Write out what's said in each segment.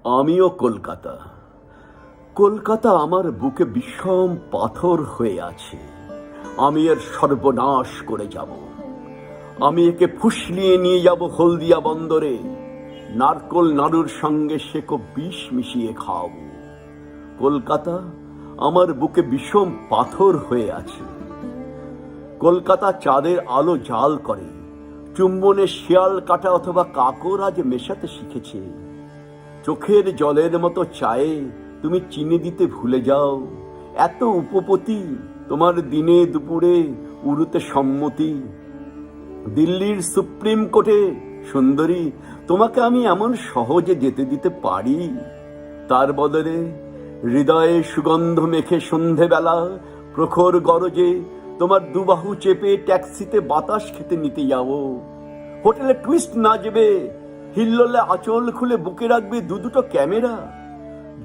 আমিও কলকাতা। কলকাতা আমার বুকে বিষম পাথর হয়ে আছে। আমি এর সর্বনাশ করে যাব। আমি একে ফুসলিয়ে নিয়ে যাব হলদিয়া বন্দরে। নারকোল নাড়ুর সঙ্গে সেকো বিষ মিশিয়ে খাওয়াবো। কলকাতা আমার বুকে বিষম পাথর হয়ে আছে। কলকাতা চাঁদের আলো জাল করে। চুম্বনে শিয়াল কাটা অথবা কাকর আজ মেশাতে শিখেছে। চোখের জলের মতো চায়ে তুমি চিনি দিতে ভুলে যাও। এত উপপতি তোমার দিনে দুপুরে উড়ুতে সম্মতি। দিল্লির সুপ্রিম কোর্টে সুন্দরী, তোমাকে আমি এমন সহজে যেতে দিতে পারি? তার বদলে হৃদয়ে সুগন্ধ মেখে সন্ধেবেলা প্রখর গরজে তোমার দুবাহু চেপে ট্যাক্সিতে বাতাস খেতে নিতে যাব। হোটেলে টুইস্ট নাচবে, হিল্লোলে আঁচল খুলে বুকে রাখবে দুটো ক্যামেরা।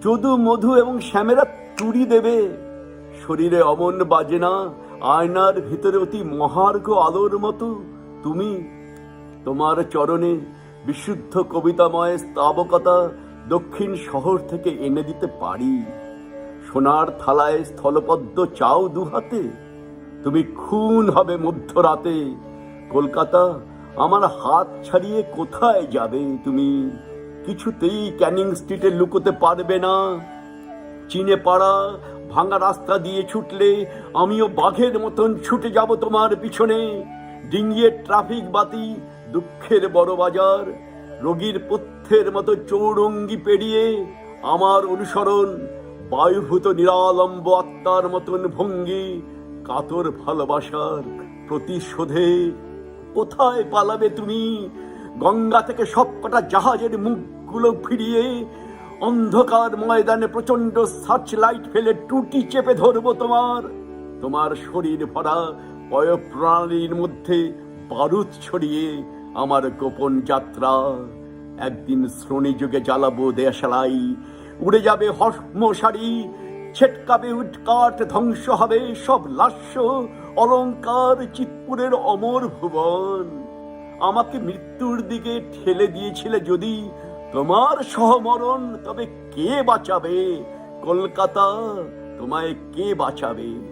যদু মধু এবং শ্যামেরা চুরি দেবে। শরীরে অমন বাজে না, আয়নার ভিতরে অতি মহার্ঘ আলোর মতো তুমি। তোমার চরণে বিশুদ্ধ কবিতাময় স্তাবকতা দক্ষিণ শহর থেকে এনে দিতে পারি। সোনার থালায় স্থলপদ্ম চাও দুহাতে, তুমি খুন হবে মধ্যরাতে। কলকাতা আমার হাত ছাড়িয়ে কোথায় যাবে তুমি? কিছুতেই ক্যানিং স্ট্রিটে লুকোতে পারবে না। চিনে পাড়া ভাঙা রাস্তা দিয়ে ছুটলে আমিও বাঘের মতন ছুটে যাব তোমার পিছনে। ডিঙিয়ে ট্রাফিক বাতি, দুঃখের বড় বাজার, রোগীর পথ্যের মতো চৌরঙ্গি পেরিয়ে আমার অনুসরণ। বায়ুভূত নিরালম্ব আত্মার মতন ভঙ্গি, কাতর ভালোবাসার প্রতিশোধে। কোথায় পালাবে তুমি? গঙ্গা থেকে সবকটা জাহাজের মুখগুলো ফিরিয়ে অন্ধকার ময়দানে প্রচন্ড সার্চ লাইট ফেলে টুটি চেপে ধরবো তোমার। তোমার শরীর ভরা পয়ঃপ্রাণীর মধ্যে বারুদ ছড়িয়ে আমার গোপন যাত্রা। একদিন শ্রোণী যুগে জ্বালাবো দেশালাই, উড়ে যাবে হর্মশাড়ি, ছেটকাবে উটকাট, ধ্বংস হবে সব লাস্য অলংকার চিৎপুরের অমর ভুবন। আমাকে মৃত্যুর দিকে ঠেলে দিয়েছিলে যদি তোমার সহমরণ, তবে কে বাঁচাবে? কলকাতা তোমায় কে বাঁচাবে?